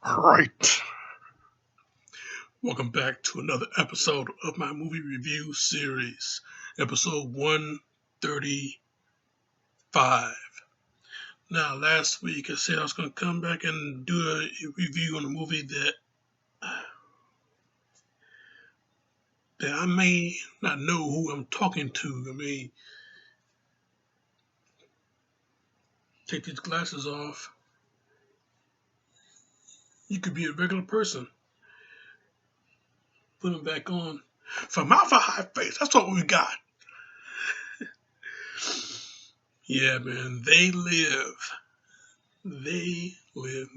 All right. Welcome back to another episode of my movie review series, episode 135. Now, last week I said I was going to come back and do a review on a movie that I may not know who I'm talking to. Take these glasses off. You could be a regular person. Put them back on. From Alpha High Face, that's what we got. Yeah, man, they live. They live,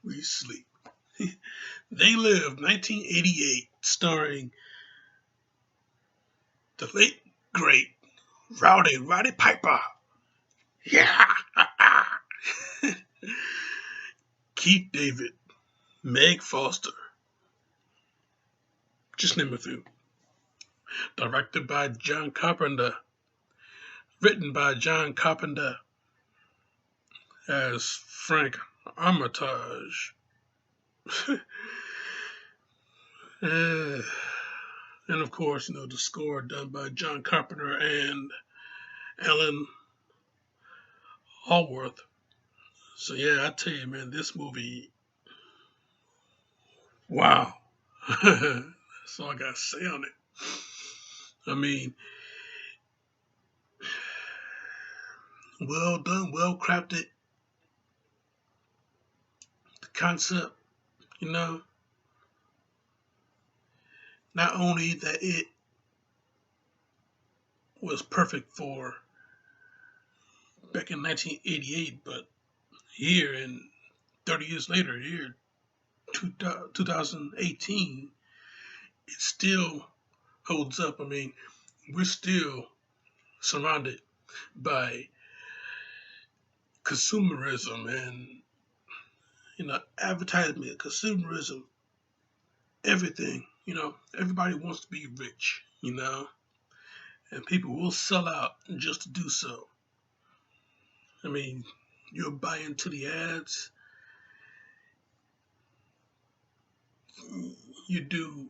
we sleep. They Live, 1988, starring the late, great Roddy Piper. Yeah! Keith David, Meg Foster, just name a few. Directed by John Carpenter, written by John Carpenter as Frank Armitage. Uh, and of course, the score done by John Carpenter and Alan Allworth. So yeah, I tell you, man, this movie, wow. That's all I gotta say on it. I mean, well done, well crafted. The concept, you know, not only that it was perfect for back in 1988, but here in 30 years later, here 2018, it still holds up. I mean, we're still surrounded by consumerism and advertisement, consumerism, everything. Everybody wants to be rich, and people will sell out just to do so. I mean, you'll buy into the ads. You do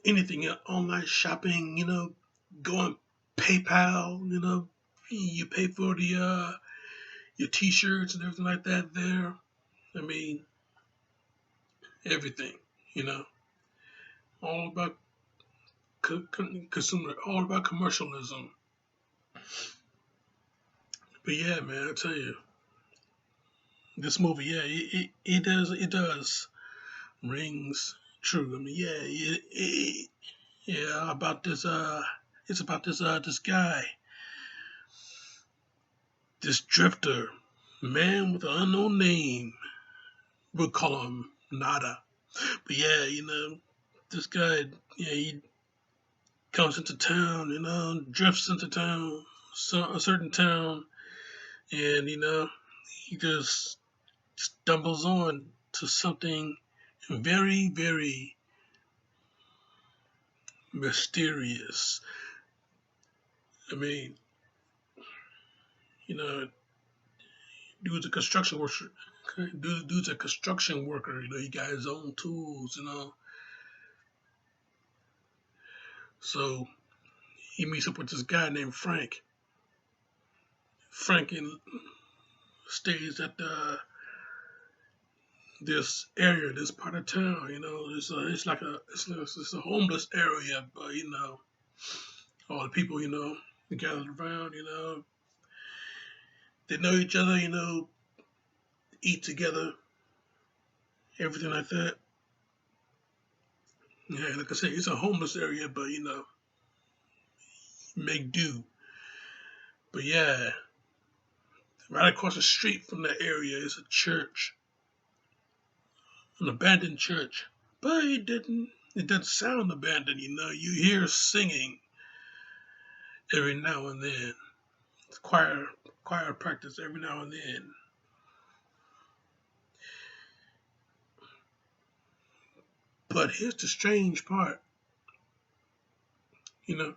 anything, online shopping, go on PayPal, you pay for the your t-shirts and everything like that there. I mean, everything, you know, all about consumer, all about commercialism. But yeah, man, I tell you, this movie, yeah, it does rings true. I mean, yeah, yeah, about this, it's about this guy, this drifter, man with an unknown name. We'll call him Nada. But yeah, this guy, yeah, he comes into town, drifts into town, a certain town, and he just stumbles on to something very, very mysterious. I mean, you know, dude's a construction worker. Dude's a construction worker. He got his own tools. So he meets up with this guy named Frank. Frank stays at this area, this part of town. It's a homeless area, but all the people they gathered around. They know each other. Eat together, everything like that. Yeah, like I said, it's a homeless area, but make do. But yeah, right across the street from that area is a church, an abandoned church. But it doesn't sound abandoned. You hear singing every now and then. It's choir practice every now and then. But here's the strange part. The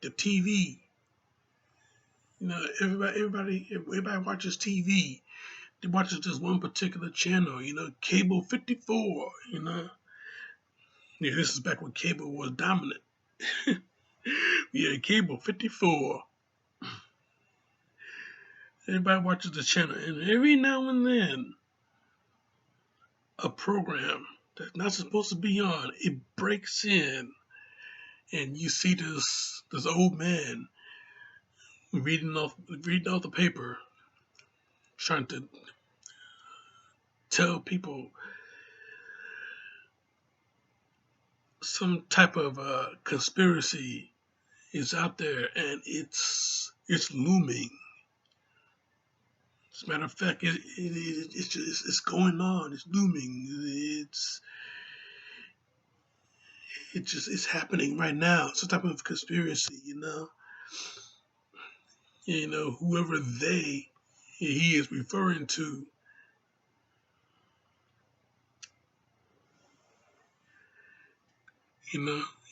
TV Everybody watches TV. They watches this one particular channel. Cable 54. Yeah, this is back when cable was dominant. Yeah, cable 54. Everybody watches the channel, and every now and then, a program that's not supposed to be on, it breaks in, and you see this old man reading off the paper, trying to tell people some type of conspiracy is out there, and it's looming. As a matter of fact, it's going on. It's looming. It's happening right now. It's a type of conspiracy. Whoever he is referring to.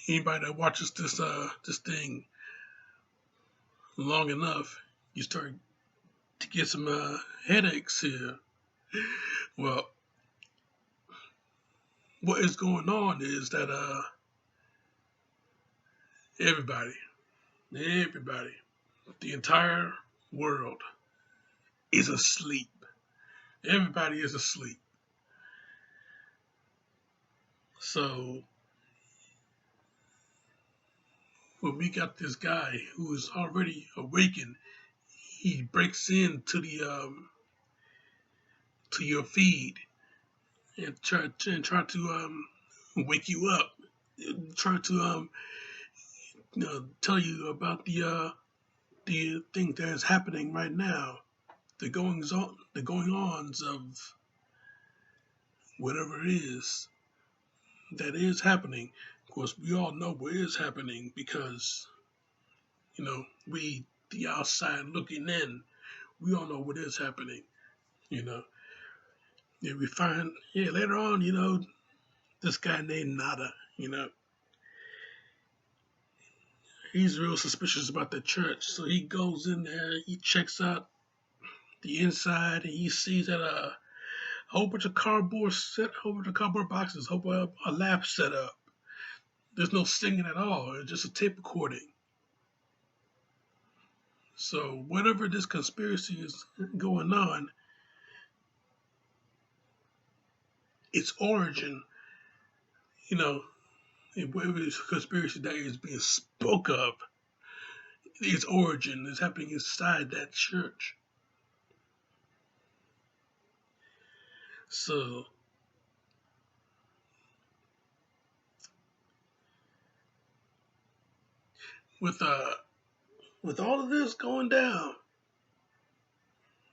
Anybody that watches this thing long enough, you start to get some headaches here. Well, what is going on is that everybody, the entire world is asleep. Everybody is asleep. So when we got this guy who is already awakened, he breaks into to your feed and try to wake you up, try to tell you about the thing that is happening right now, the goings ons of whatever it is that is happening. Of course, we all know what is happening because we, the outside looking in, we all know what is happening. We find later on, this guy named Nada, he's real suspicious about the church. So he goes in there, he checks out the inside, and he sees that a whole bunch of cardboard boxes, a lab set up. There's no singing at all. It's just a tape recording. So whatever this conspiracy is going on, its origin, whatever this conspiracy that is being spoke of, its origin is happening inside that church. So with all of this going down,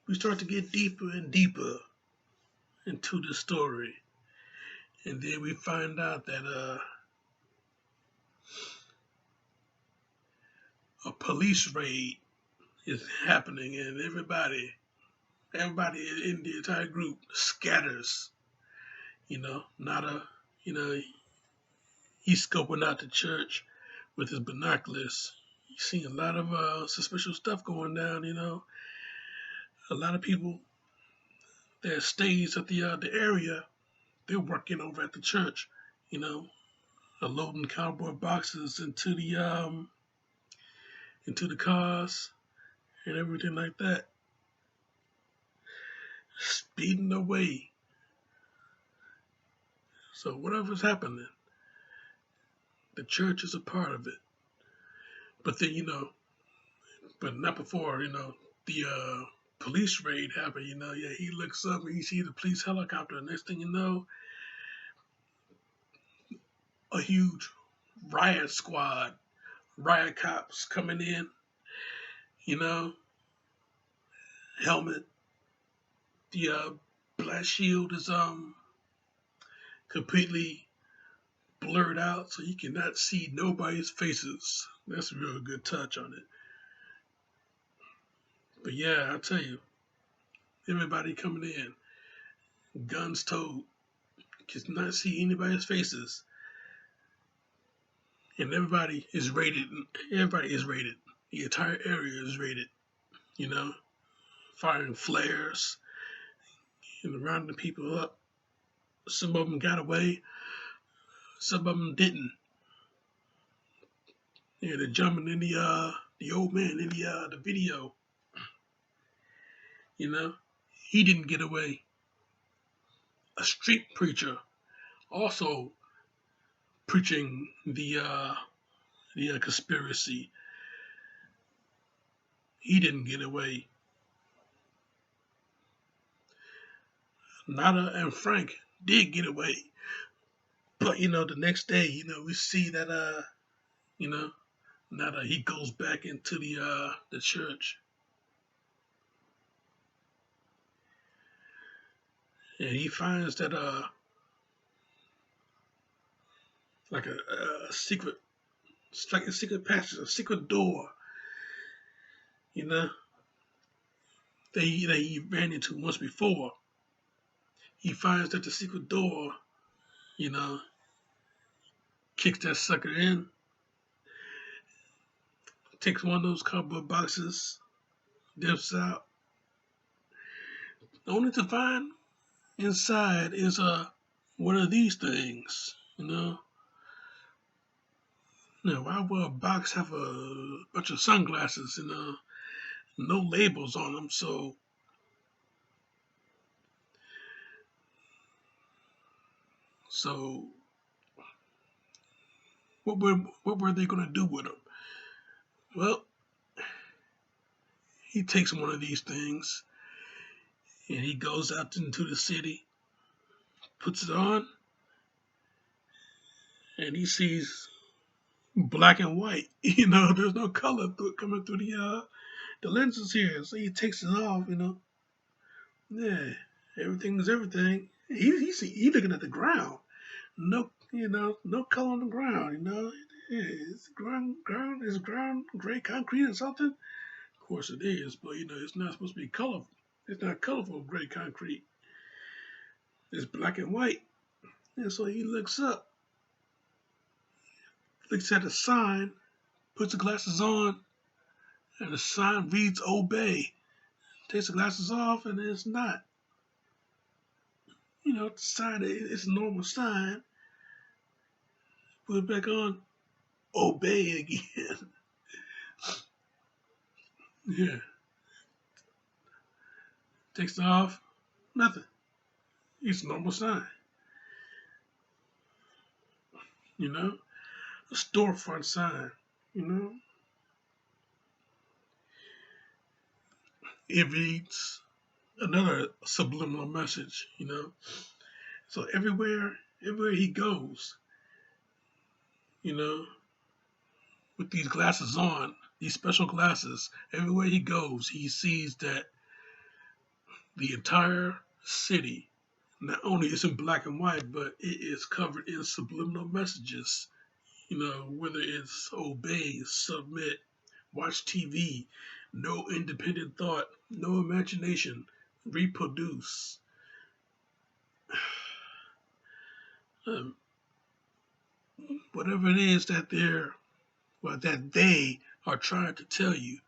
we start to get deeper and deeper into the story. And then we find out that a police raid is happening, and everybody in the entire group scatters. Nada, he's scoping out the church with his binoculars. He's seeing a lot of suspicious stuff going down. A lot of people that stays at the area, they're working over at the church. Loading cardboard boxes into the cars and everything like that. Speeding away. So whatever's happening, the church is a part of it. But then, but not before, the police raid happened, he looks up and he sees the police helicopter, and next thing you know, a huge riot cops coming in, helmet, the black shield is completely blurred out, so you cannot see nobody's faces. That's a real good touch on it. But yeah, I tell you, everybody coming in, guns toed, cannot see anybody's faces, and everybody is raided. The entire area is raided. you know, firing flares and rounding people up. Some of them got away, some of them didn't. Yeah, they're jumping in the old man in the video, you know. He didn't get away. A street preacher also preaching the conspiracy. He didn't get away. Nada and Frank did get away, but the next day, we see that you know, Nada he goes back into the church, and he finds that like a secret, it's like a secret passage, a secret door, you know, that he ran into once before. He finds that the secret door, you know, kicks that sucker in, takes one of those cardboard boxes, dips out, only to find inside is one of these things, Now, why would a box have a bunch of sunglasses and no labels on them? So what were they gonna do with them? Well, he takes one of these things and he goes out into the city, puts it on, and he sees black and white. There's no color coming through the lenses here. So he takes it off. Yeah, everything is everything. He looking at the ground. No, no color on the ground. Yeah, it's ground gray concrete or something. Of course it is, but it's not supposed to be colorful. It's not colorful gray concrete. It's black and white. And so he looks up, looks at the sign, puts the glasses on, and the sign reads "Obey." Takes the glasses off, and it's not. The sign it's a normal sign. Put it back on, "Obey" again. Yeah. Takes it off, nothing. It's a normal sign. You know, a storefront sign. You know, it reads another subliminal message. So everywhere he goes, you know, with these glasses on, these special glasses, everywhere he goes, he sees that the entire city not only is in black and white, but it is covered in subliminal messages. Whether it's obey, submit, watch TV, no independent thought, no imagination, reproduce. Um, Whatever it is that they are trying to tell you,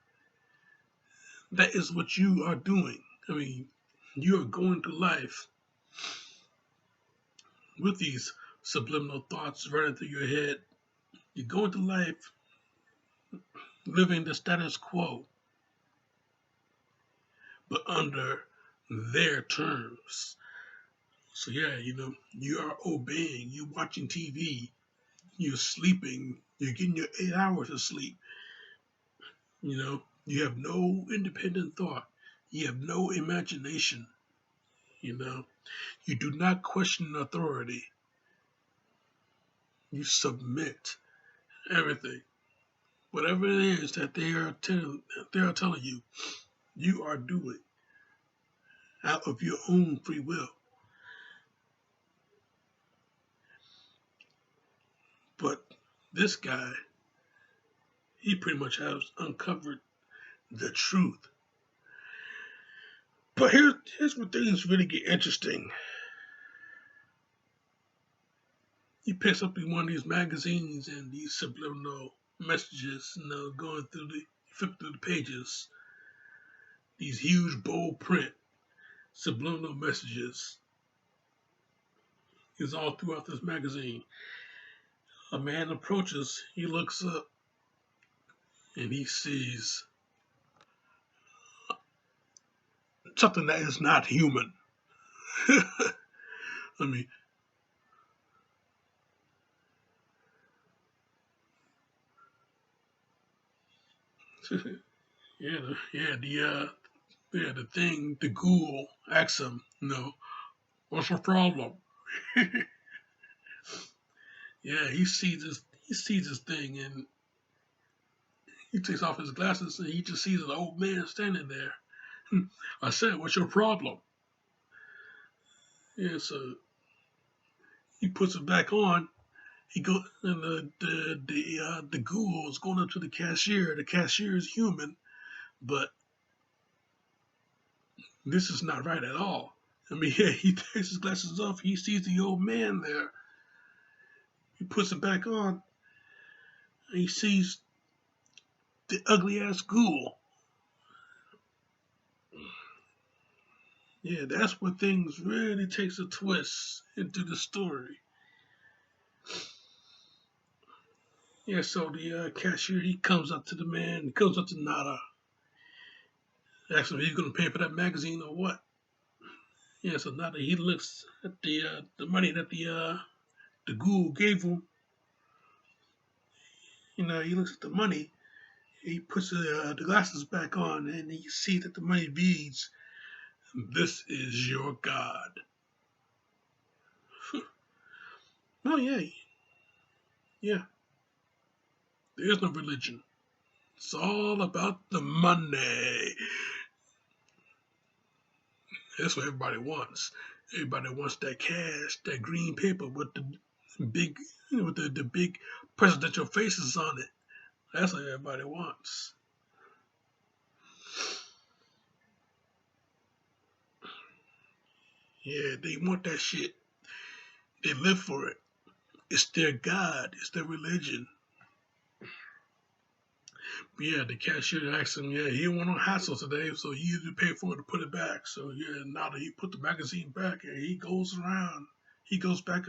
that is what you are doing. I mean, you are going through life with these subliminal thoughts running through your head. You're going through life living the status quo, but under their terms. So yeah, you are obeying, you're watching TV, you're sleeping, you're getting your 8 hours of sleep. You have no independent thought. You have no imagination. You do not question authority. You submit everything. Whatever it is that they are telling you, you are doing out of your own free will. But this guy, he pretty much has uncovered the truth. But here's where things really get interesting. He picks up in one of these magazines and these subliminal messages, going through flipping through the pages. these huge bold print subliminal messages is all throughout this magazine. A man approaches, he looks up, and he sees something that is not human. I mean, the thing, the ghoul asks him, what's your problem? Yeah, he sees this thing, and he takes off his glasses, and he just sees an old man standing there. I said, what's your problem? Yeah, so he puts it back on. He goes, and the ghoul is going up to the cashier. The cashier is human, but this is not right at all. I mean, yeah, he takes his glasses off. He sees the old man there. He puts it back on. And he sees the ugly ass ghoul. Yeah, that's where things really takes a twist into the story. Yeah, so the cashier, he comes up to the man, he comes up to Nada, asks him if he's going to pay for that magazine or what. Yeah, so Nada, he looks at the money that the ghoul gave him. He looks at the money, he puts the glasses back on, and he sees that the money reads, "This is your God." Oh, yeah, yeah, there is no religion. It's all about the money. That's what everybody wants. Everybody wants that cash, that green paper with the big, with the big presidential faces on it. That's what everybody wants. Yeah, they want that shit. They live for it. It's their God. It's their religion. But yeah, the cashier asked him, yeah, he didn't want no hassle today, so he had to pay for it to put it back. So yeah, now that he put the magazine back, and he goes around, he goes back,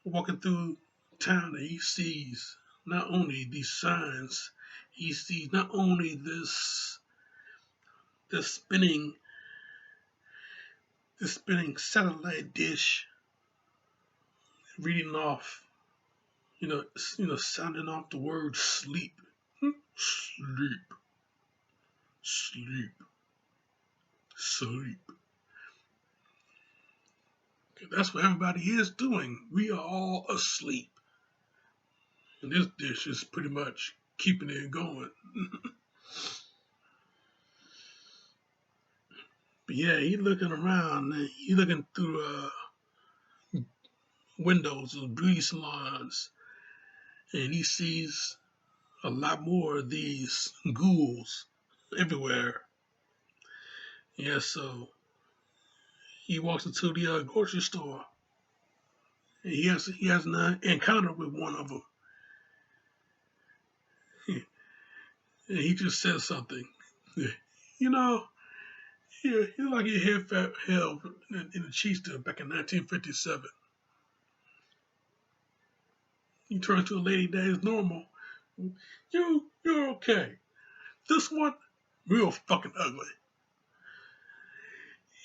walking through town, and he sees not only these signs, he sees not only this spinning satellite dish reading off, sounding off the word sleep. Sleep, sleep, sleep. That's what everybody is doing. We are all asleep. And this dish is pretty much keeping it going. But yeah, he looking around, and he looking through windows of beauty salons, and he sees a lot more of these ghouls everywhere. Yeah, so he walks into the grocery store, and he has an encounter with one of them, and he just says something. You know, he's like he held in the cheese dip back in 1957. He turns to a lady that is normal. You're okay. This one, real fucking ugly.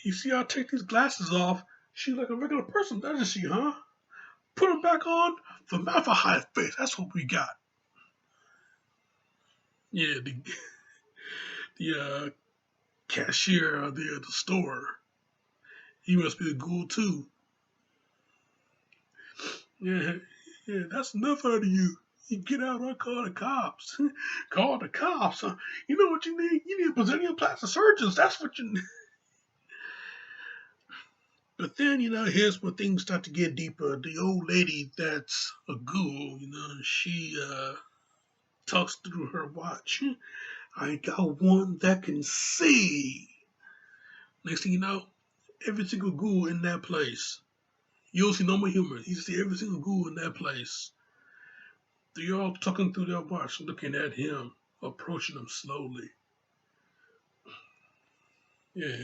You see, I take these glasses off. She's like a regular person, doesn't she, huh? Put them back on. The mouth a high face. That's what we got. Yeah, the cashier out there at the store. He must be a ghoul too. Yeah, yeah, that's enough out of you. You get out, I'll call the cops. Call the cops. Huh? You know what you need? You need a Brazilian plastic surgeons. That's what you need. But then, here's where things start to get deeper. The old lady that's a ghoul, she talks through her watch. I got one that can see. Next thing you know, every single ghoul in that place. You don't see no more humans. You see every single ghoul in that place. They're all talking through their watch, looking at him, approaching him slowly. Yeah,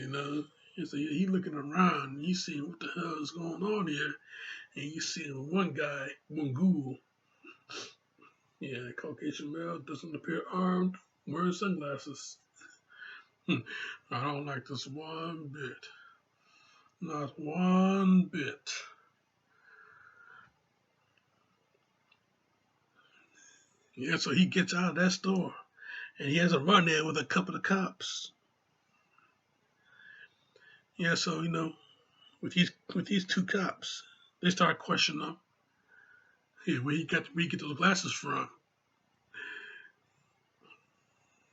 so he looking around, and you see what the hell is going on here, and you see one guy, one ghoul, yeah, Caucasian male, doesn't appear armed, wearing sunglasses. I don't like this one bit. Not one bit. Yeah, so he gets out of that store and he has a run there with a couple of cops. Yeah, so with these two cops, they start questioning him. Hey, where he get those glasses from?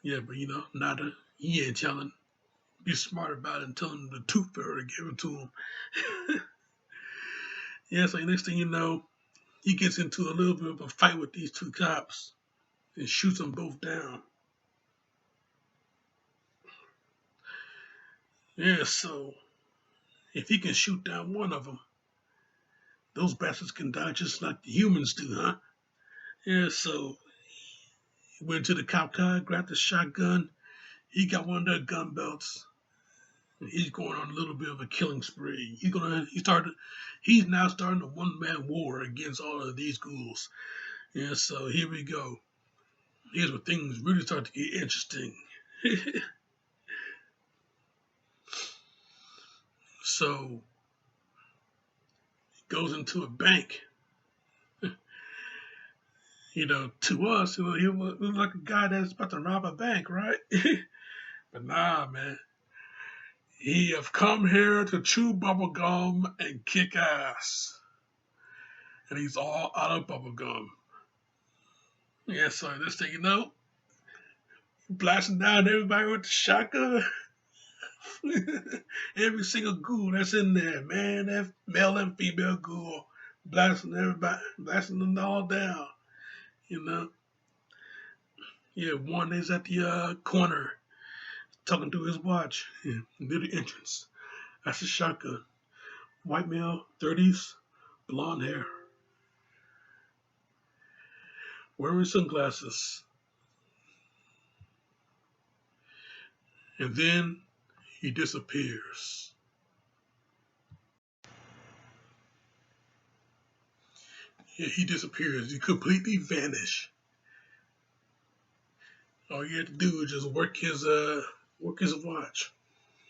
Yeah, but nada. He ain't telling. Be smart about it and tell him the tooth fairy gave it to him. Yeah, so next thing you know, he gets into a little bit of a fight with these two cops and shoots them both down. Yeah, so if he can shoot down one of them, those bastards can die just like the humans do, huh? Yeah, so he went to the cop car, grabbed the shotgun. He got one of their gun belts. And he's going on a little bit of a killing spree. He's now starting a one-man war against all of these ghouls. Yeah, so here we go. Here's where things really start to get interesting. So he goes into a bank. To us, he looked like a guy that's about to rob a bank, right? But nah, man. He have come here to chew bubblegum and kick ass. And he's all out of bubblegum. Yeah, so this thing, blasting down everybody with the shotgun. Every single ghoul that's in there, man, that male and female ghoul, blasting everybody, blasting them all down. You know, yeah, one is at the corner talking to his watch. Yeah, near the entrance. That's a shotgun. White male, 30s, blonde hair, wearing sunglasses. And then he disappears. Yeah, he disappears. He completely vanished. All you had to do is just work his watch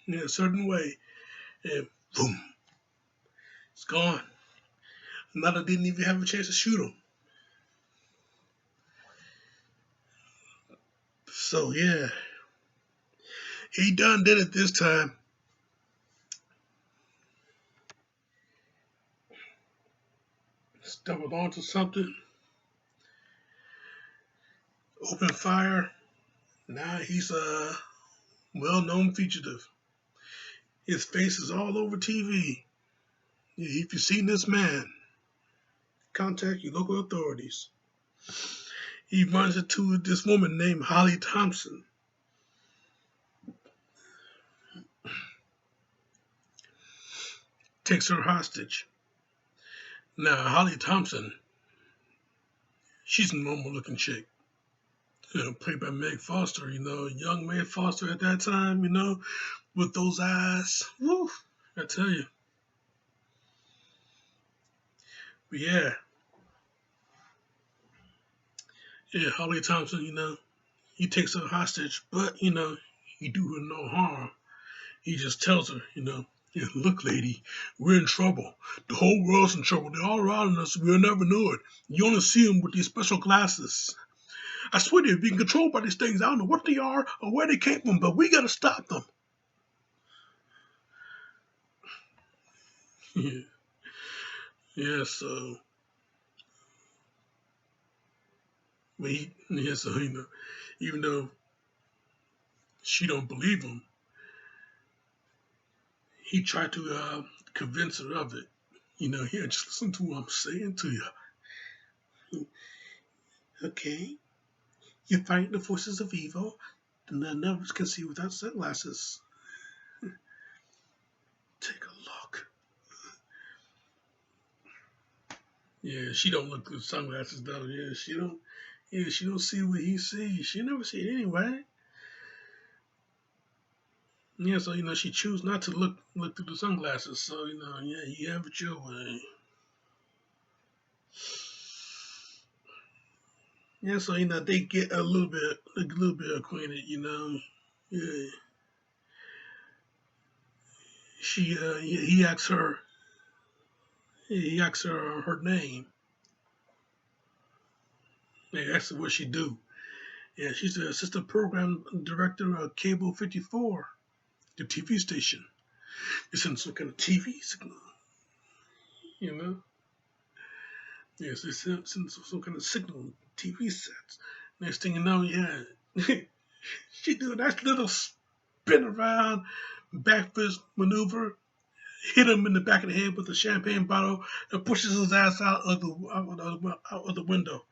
in a certain way, and boom, it's gone. Nada didn't even have a chance to shoot him. So yeah, he done did it this time. Stumbled onto something, opened fire. Now he's a well-known fugitive. His face is all over TV. If you've seen this man, contact your local authorities. He runs into this woman named Holly Thompson. Takes her hostage. Now, Holly Thompson, she's a normal looking chick. Played by Meg Foster, young Meg Foster at that time, with those eyes. Woo, I tell you. But yeah, Holly Thompson, he takes her hostage, but, he do her no harm. He just tells her, "Yeah, look, lady, we're in trouble. The whole world's in trouble. They're all around us. We'll never know it. You only see them with these special glasses. I swear they're being controlled by these things. I don't know what they are or where they came from, but we gotta stop them." Yeah, yeah. So, even though she don't believe him, he tried to convince her of it. Here, just listen to what I'm saying to you. Okay, you're fighting the forces of evil, and none of us can see without sunglasses. Take a look. Yeah, she don't look with sunglasses though. Yeah, she don't. Yeah, she don't see what he sees. She never see it anyway. Yeah, so she chose not to look through the sunglasses. So yeah, you have it your way. Yeah, so they get a little bit acquainted. Yeah, he asks her, her name. He asks her what she do. Yeah, she's the assistant program director of Cable 54, the TV station. It's in some kind of TV signal, you know. Yes, it's in some kind of signal TV sets. Next thing you know, yeah, she do a nice little spin around, back fist maneuver, hit him in the back of the head with a champagne bottle, and pushes his ass out of the window.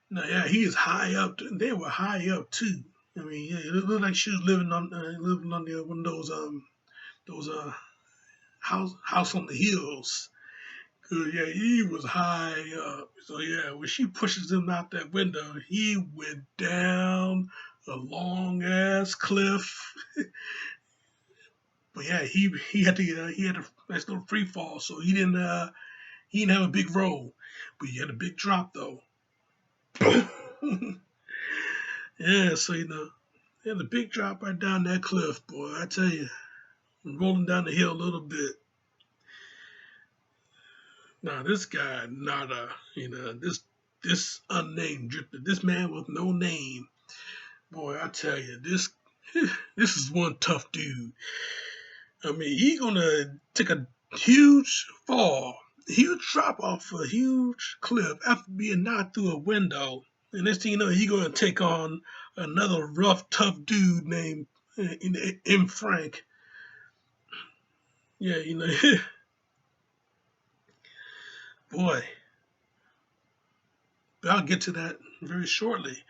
Now, yeah, he is high up. They were high up too. I mean, yeah, it looked like she was living on one of those house on the hills. 'Cause, yeah, he was high up. So yeah, when she pushes him out that window, he went down a long ass cliff. But yeah, he had a nice little free fall, so he didn't have a big roll, but he had a big drop though. Yeah, so he had a big drop right down that cliff, boy. I tell you, rolling down the hill a little bit. Now this guy, nada, this unnamed drifter, this man with no name, boy. I tell you, this is one tough dude. I mean, he gonna take a huge fall, huge drop off a huge cliff after being knocked through a window. And next thing you know, he gonna take on another rough, tough dude named M. Frank. Yeah, boy. But I'll get to that very shortly.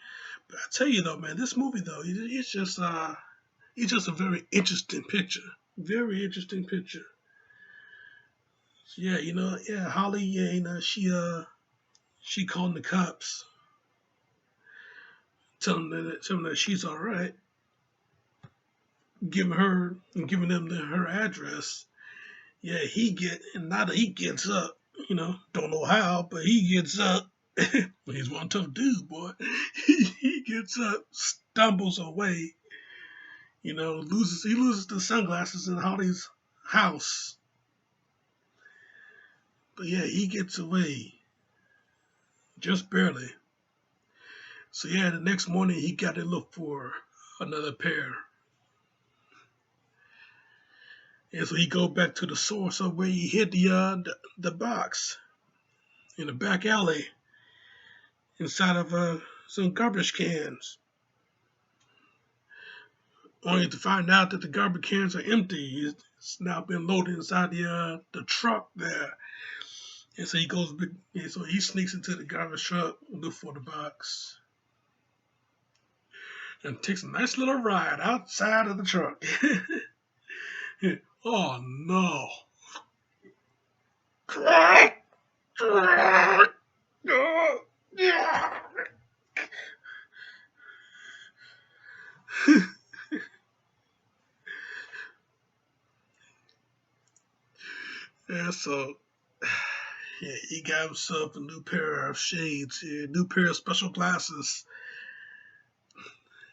But I tell you though, man, this movie though, it's just a very interesting picture. Very interesting picture. So, yeah, yeah, Holly, yeah, she calling the cops, telling them that she's all right, giving them her address. Yeah, he gets up. Don't know how, but he gets up. He's one tough dude, boy. He gets up, stumbles away. He loses the sunglasses in Holly's house. But yeah, he gets away just barely. So yeah, the next morning he got to look for another pair. And so he go back to the source of where he hid the box in the back alley inside of some garbage cans. Only to find out that the garbage cans are empty. It's now been loaded inside the truck there. And so he sneaks into the garbage truck, look for the box, and takes a nice little ride outside of the truck. Oh no! Yeah, so yeah, he got himself a new pair of shades, a new pair of special glasses,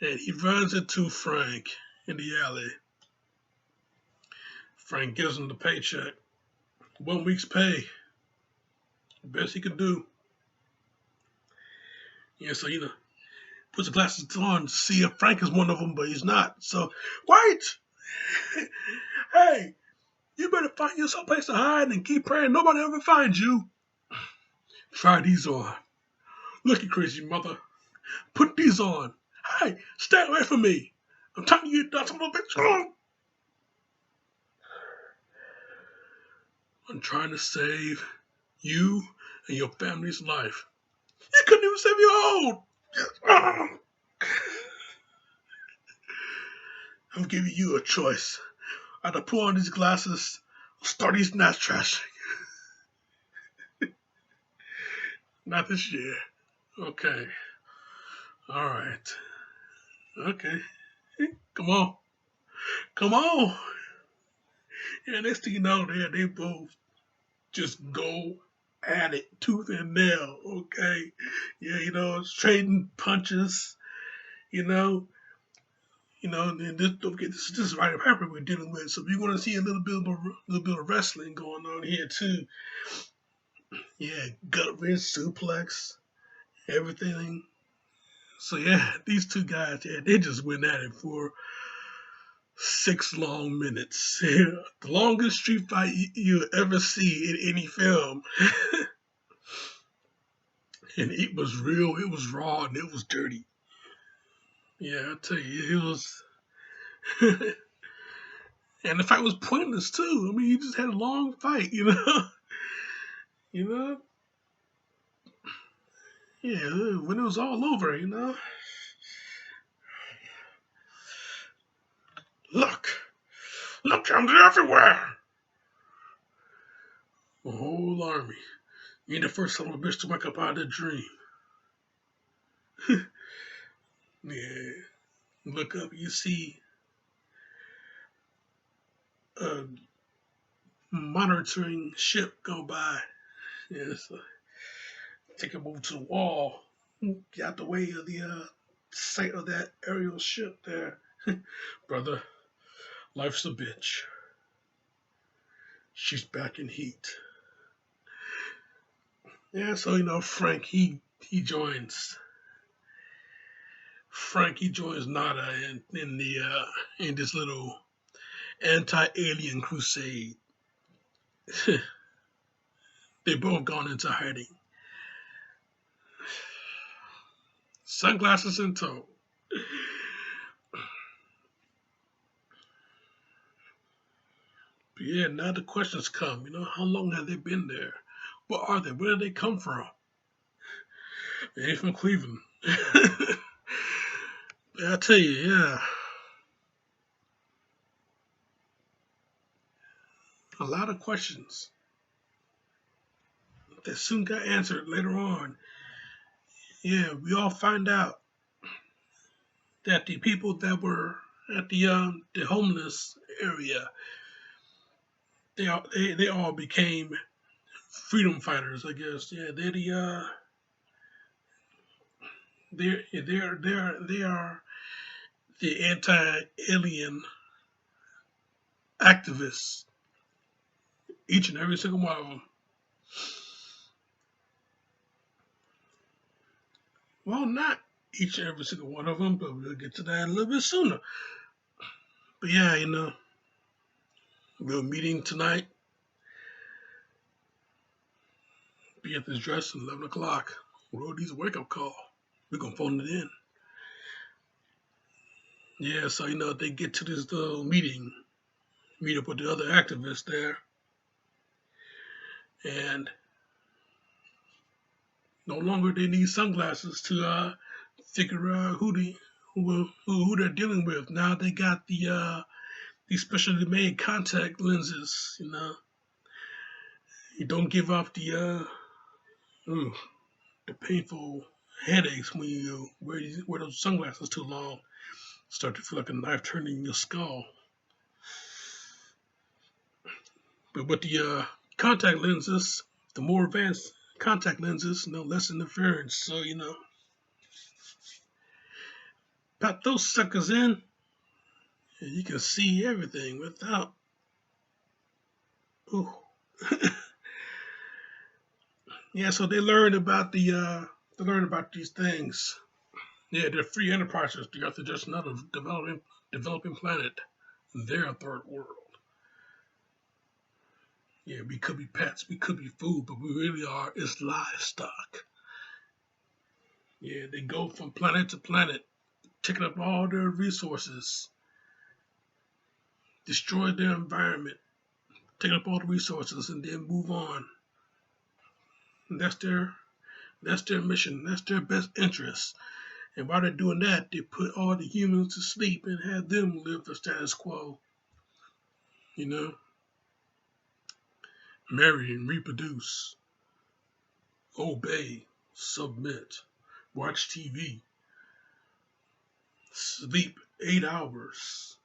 and he runs into Frank in the alley. Frank gives him the paycheck, 1 week's pay, best he could do. Yeah, so puts the glasses on to see if Frank is one of them, but he's not. So wait, hey, you better find you someplace to hide and keep praying nobody ever finds you. Try these on. Look, you crazy mother. Put these on. Hey, stay away from me. I'm telling you, that's a little bit strong. I'm trying to save you and your family's life. You couldn't even save your own. I'm giving you a choice. Either put on these glasses or start these nice trash. Not this year. Okay. All right. Okay. Come on. Come on. Yeah, next thing you know, they both just go at it tooth and nail. Okay. Yeah, it's trading punches. You know, and this, don't forget, this is Roddy Piper we're dealing with. So if you want to see a little bit of wrestling going on here too, yeah, gut wrench, suplex, everything. So yeah, these two guys, yeah, they just went at it for 6 long minutes. The longest street fight you ever see in any film, and it was real, it was raw, and it was dirty. Yeah, I tell you, it was. And the fight was pointless too. I mean, you just had a long fight, you know. Yeah, when it was all over. Look, look, I'm everywhere. A whole army. You ain't the first son of a bitch to wake up out of that dream. Yeah, look up, you see a monitoring ship go by. Yeah, so take him over to the wall. Get out the way of the sight of that aerial ship there. Brother, life's a bitch. She's back in heat. Yeah, so Frank he joins. Frank joins Nada in the in this little anti-alien crusade. They both gone into hiding. Sunglasses in tow. But yeah, now the questions come. How long have they been there? What are they? Where did they come from? They ain't from Cleveland. I tell you, yeah, a lot of questions that soon got answered later on. Yeah, we all find out that the people that were at the homeless area, they all became freedom fighters, I guess. Yeah, they are the anti-alien activists, each and every single one of them. Well, not each and every single one of them, but we'll get to that a little bit sooner. But yeah, we're meeting tonight. Be at this dress at 11 o'clock. Rody's wake-up call. We're going to phone it in. Yeah, so, they get to this meeting, meet up with the other activists there, and no longer they need sunglasses to figure out who they're dealing with. Now they got these specially made contact lenses. You don't give off the painful headaches when you wear those sunglasses too long. Start to feel like a knife turning your skull. But with the contact lenses, the more advanced contact lenses, less interference. So pop those suckers in, and you can see everything without. Ooh. Yeah, so they learned about these things. Yeah, they're free enterprises. They got to just another developing planet. They're a third world. Yeah, we could be pets, we could be food, but we really are is livestock. Yeah, they go from planet to planet, taking up all their resources, destroy their environment, taking up all the resources, and then move on. And that's their mission. That's their best interest. And while they're doing that, they put all the humans to sleep and have them live the status quo. Marry and reproduce, obey, submit, watch TV, sleep 8 hours,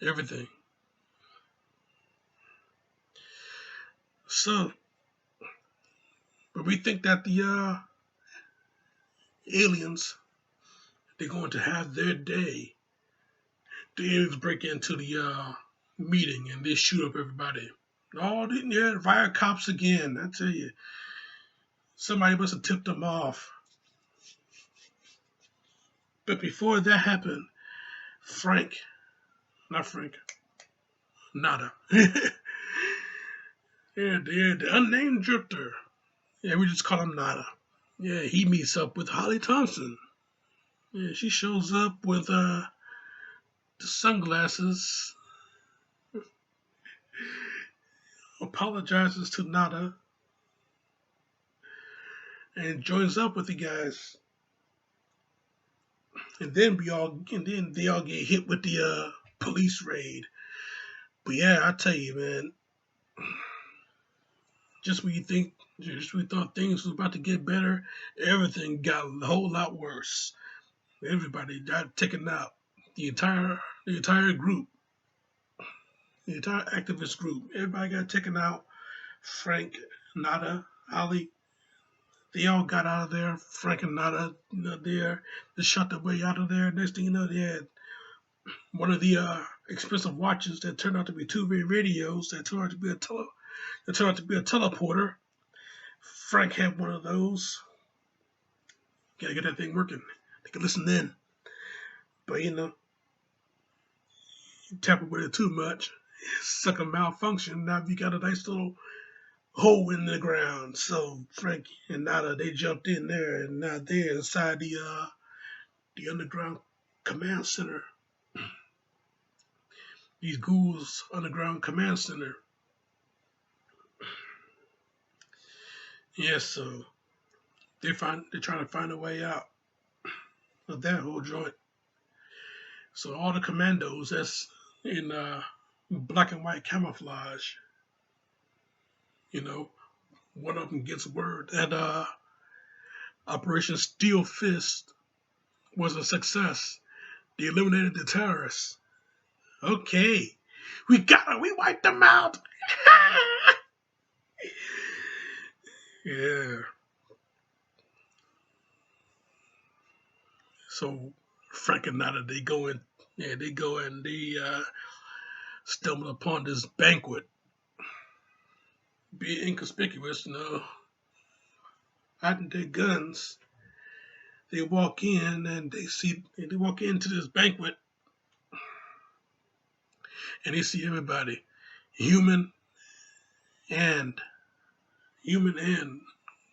everything. So, but we think that the aliens, they're going to have their day. The aliens break into the meeting and they shoot up everybody. Oh, didn't you fire cops again? I tell you, somebody must have tipped them off. But before that happened, Frank, not Frank, Nada. Yeah, the unnamed drifter. Yeah, we just call him Nada. Yeah, he meets up with Holly Thompson. Yeah, she shows up with the sunglasses, apologizes to Nada, and joins up with the guys. And then they all get hit with the police raid. But yeah, I tell you, man, just when you thought things was about to get better, everything got a whole lot worse. Everybody got taken out. The entire group, the entire activist group, everybody got taken out. Frank, Nada, Ali, they all got out of there. Frank and Nada, they shot their way out of there. Next thing you know, they had one of the expensive watches that turned out to be two-way radios that turned out to be a teleporter. Frank had one of those. Gotta get that thing working. They can listen in. But you tamper with it too much, suck a malfunction. Now you got a nice little hole in the ground. So Frank and Nada, they jumped in there, and now they're inside the underground command center. These ghouls underground command center. Yeah, so they're trying to find a way out of that whole joint. So all the commandos that's in black and white camouflage, one of them gets word that Operation Steel Fist was a success. They eliminated the terrorists. Okay, we wiped them out. Yeah. So Frank and Nada, they go and they stumble upon this banquet. Be inconspicuous, hiding their guns. They walk in and they walk into this banquet and they see everybody, human and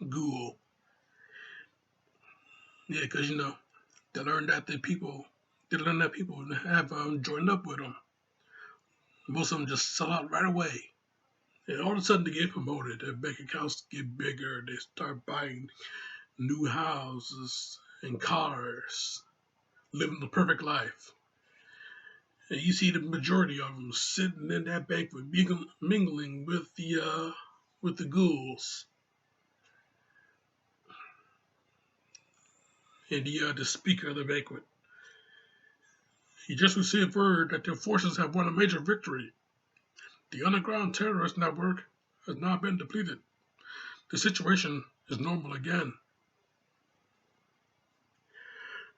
ghoul. Yeah, because they learn that people have joined up with them. Most of them just sell out right away. And all of a sudden they get promoted. Their bank accounts get bigger. They start buying new houses and cars, living the perfect life. And you see the majority of them sitting in that banquet, mingling with the ghouls. And the speaker of the banquet. He just received word that their forces have won a major victory. The underground terrorist network has now been depleted. The situation is normal again.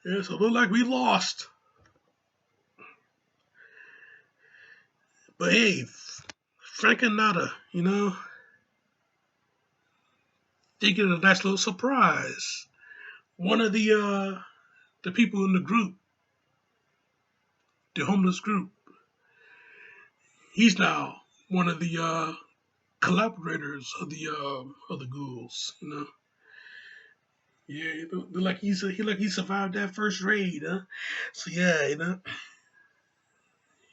Yeah, so it looked like we lost. But hey, Frank and Nada, they get a nice little surprise. One of the people in the group, the homeless group, he's now one of the collaborators of the ghouls. Yeah, like he survived that first raid, huh? So yeah,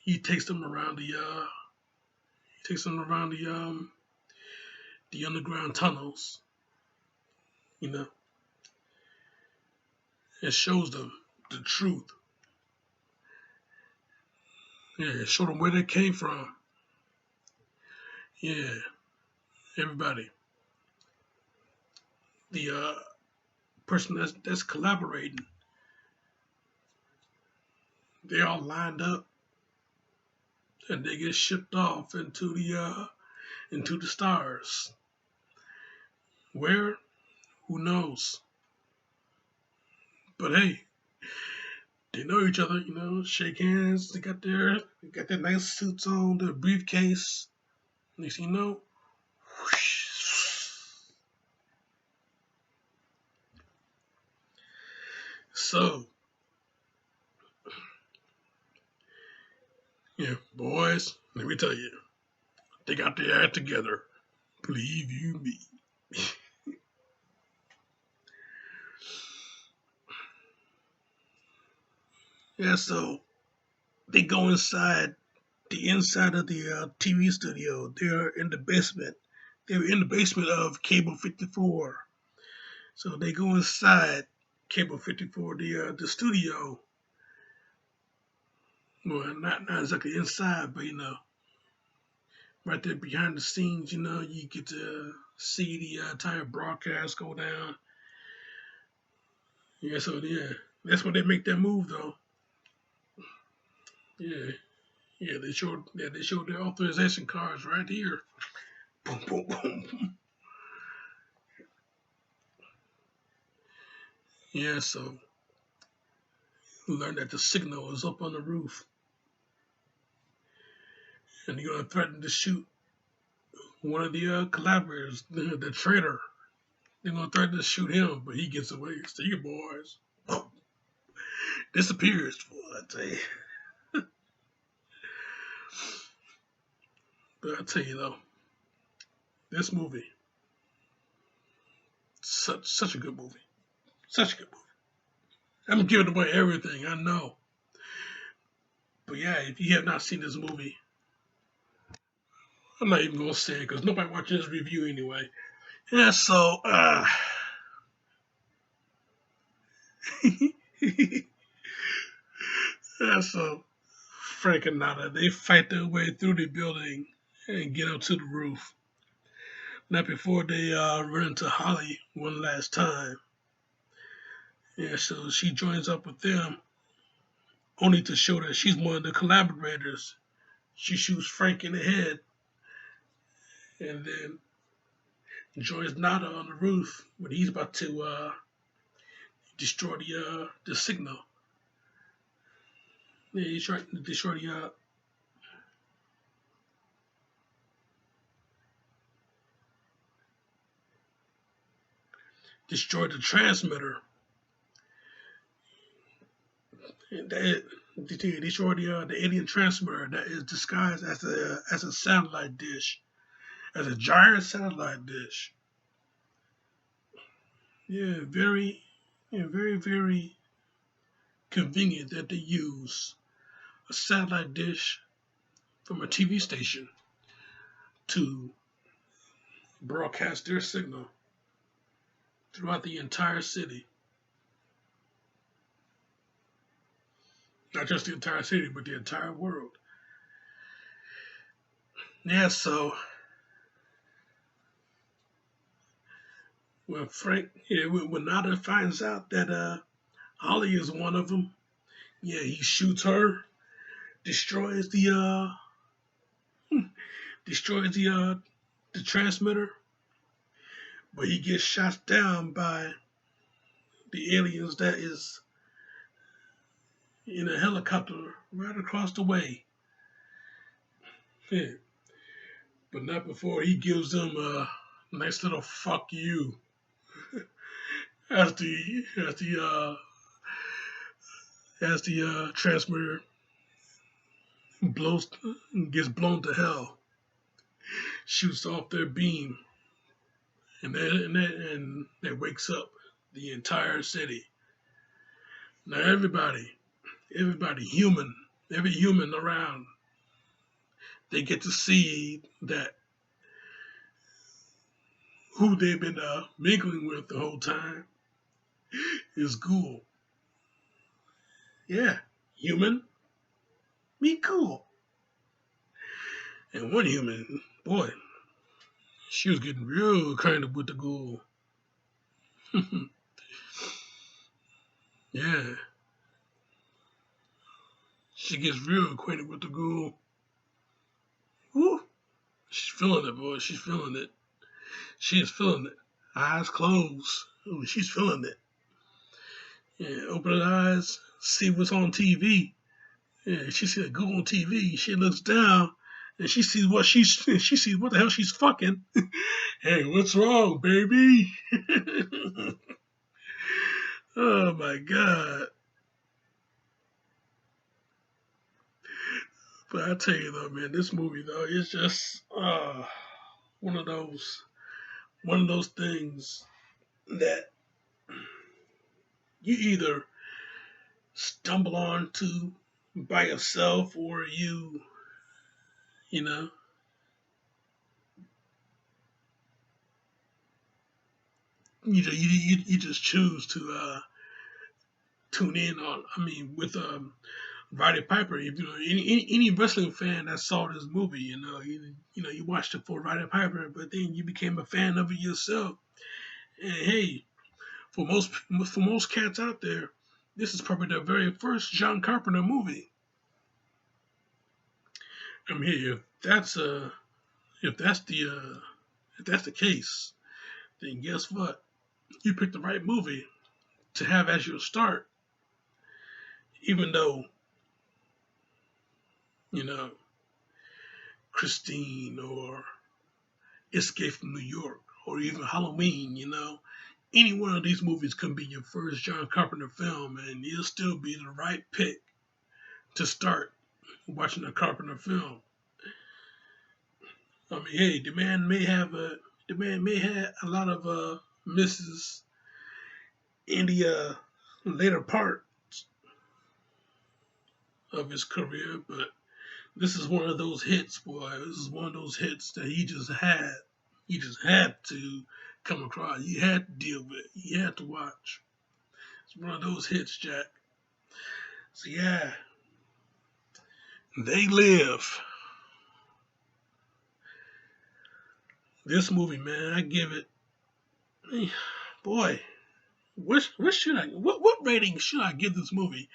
he takes them around the underground tunnels, and shows them the truth. Yeah, show them where they came from. Yeah, everybody. The person that's collaborating, they all lined up. and they get shipped off into the stars. Where? Who knows? But hey, they know each other, shake hands, they got their nice suits on, their briefcase. Next thing you know, whoosh. So, yeah, boys, let me tell you, they got their act together. Believe you me. Yeah, so they go the inside of the TV studio. They're in the basement. They're in the basement of Cable 54. So they go inside Cable 54, the studio. Well, not exactly inside, but right there behind the scenes, you get to see the entire broadcast go down. Yeah, so yeah, that's when they make that move, though. Yeah, they showed their authorization cards right here. Boom, boom, boom. Yeah, so we learned that the signal is up on the roof, and you're gonna threaten to shoot one of the collaborators, the traitor. They're gonna threaten to shoot him, but he gets away. See you, boys. Disappears. Boy, I tell you. But I tell you though, this movie, such a good movie, such a good movie. I'm giving away everything, I know. But yeah, if you have not seen this movie, I'm not even gonna say it because nobody watching this review anyway. Yeah, so yeah, so Frank and Nada, they fight their way through the building and get up to the roof. Not before they run into Holly one last time. Yeah, so she joins up with them, only to show that she's one of the collaborators. She shoots Frank in the head, and then joins Nada on the roof when he's about to destroy the signal. Yeah, he's trying to destroy the transmitter. And that destroy the alien transmitter that is disguised as a satellite dish, as a giant satellite dish. Yeah, very convenient that they use a satellite dish from a TV station to broadcast their signal throughout the entire city. Not just the entire city, but the entire world. Yeah, so when Nada finds out that Holly is one of them, yeah, he shoots her, destroys destroys the transmitter, but he gets shot down by the aliens that is in a helicopter right across the way. Yeah, but not before he gives them a nice little fuck you as the transmitter blows gets blown to hell, shoots off their beam, and that wakes up the entire city. Now everybody human, every human around, they get to see that who they've been mingling with the whole time is Ghoul. Yeah, human, me cool. And one human, boy, she was getting real kind of with the Ghoul. Yeah, she gets real acquainted with the Ghoul. feeling it, boy. She's feeling it. She is feeling it. Eyes closed. Ooh, she's feeling it. Yeah, open her eyes, see what's on TV. Yeah, she see a go on TV. She looks down and she sees what she sees what the hell she's fucking. Hey, what's wrong, baby? Oh my god. But I tell you though, man, this movie though is just one of those things that you either stumble onto by yourself or you know you just choose to tune in on. I mean, with Roddy Piper. If you know any wrestling fan that saw this movie, you watched it for Roddy Piper, but then you became a fan of it yourself. And hey, for most cats out there, this is probably their very first John Carpenter movie. I mean, if that's the if that's the case, then guess what? You picked the right movie to have as your start, even though you know Christine or Escape from New York or even Halloween. Any one of these movies can be your first John Carpenter film, and it'll still be the right pick to start watching a Carpenter film. I mean, hey, the man may have a lot of misses in the later part of his career, but this is one of those hits, boy. This is one of those hits that he just had. He just had to come across. He had to deal with it. He had to watch. It's one of those hits, Jack. So yeah, They Live. This movie, man, I give it. Boy, what rating should I give this movie?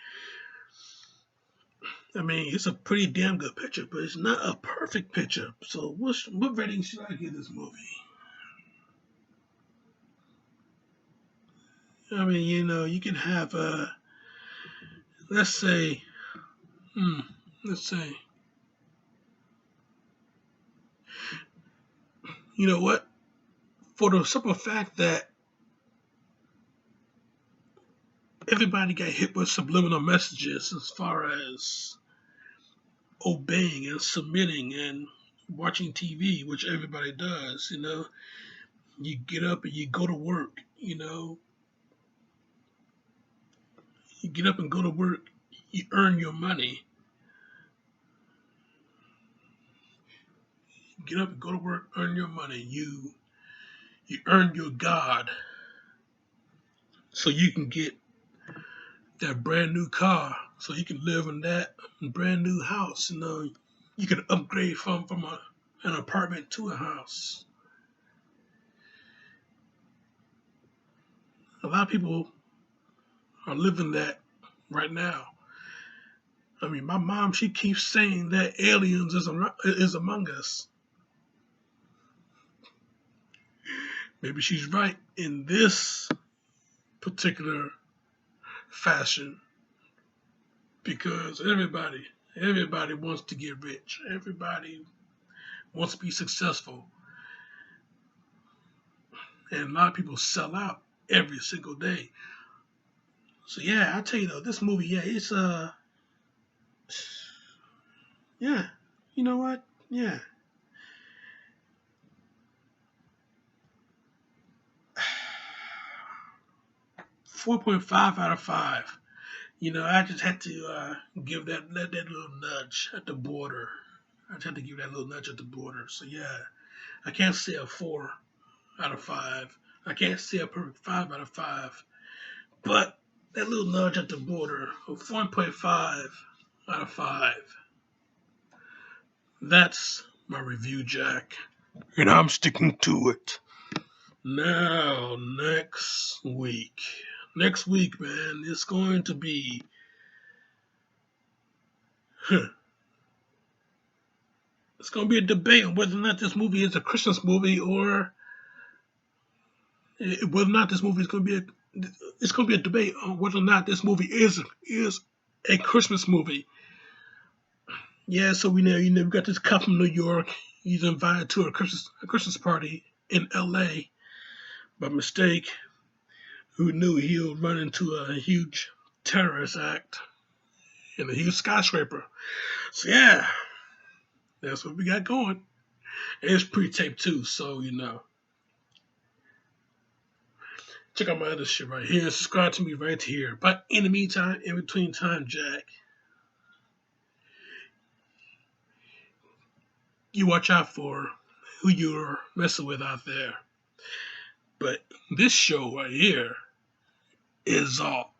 I mean, it's a pretty damn good picture, but it's not a perfect picture. So what rating should I give this movie? I mean, you can have let's say, hmm, let's say, you know what? For the simple fact that everybody got hit with subliminal messages as far as obeying and submitting and watching TV, which everybody does. You get up and you go to work. You get up and go to work. You earn your money. You get up and go to work, earn your money. You earn your God, so you can get that brand new car, so you can live in that brand new house. You can upgrade from an apartment to a house. A lot of people are living that right now. I mean, my mom, she keeps saying that aliens is among us. Maybe she's right in this particular fashion because everybody wants to get rich. Everybody wants to be successful. And a lot of people sell out every single day. So yeah, I tell you though, this movie, yeah, it's yeah, you know what? Yeah. 4.5 out of 5. I just had to give that little nudge at the border. I just had to give that little nudge at the border. So yeah, I can't say a 4 out of 5. I can't say a perfect 5 out of 5. But that little nudge at the border of 4.5 out of 5. That's my review, Jack. And I'm sticking to it. Now, next week. Next week, man, it's going to be it's going to be a debate on whether or not this movie is a Christmas movie or whether or not this movie is going to be it's going to be a debate on whether or not this movie is a Christmas movie. Yeah, so we know, we got this cop from New York. He's invited to a Christmas party in L.A. by mistake. Who knew he'll run into a huge terrorist act in a huge skyscraper? So yeah, that's what we got going. And it's pre-taped too, so check out my other shit right here. Subscribe to me right here. But in the meantime, in between time, Jack, you watch out for who you're messing with out there. But this show right here is all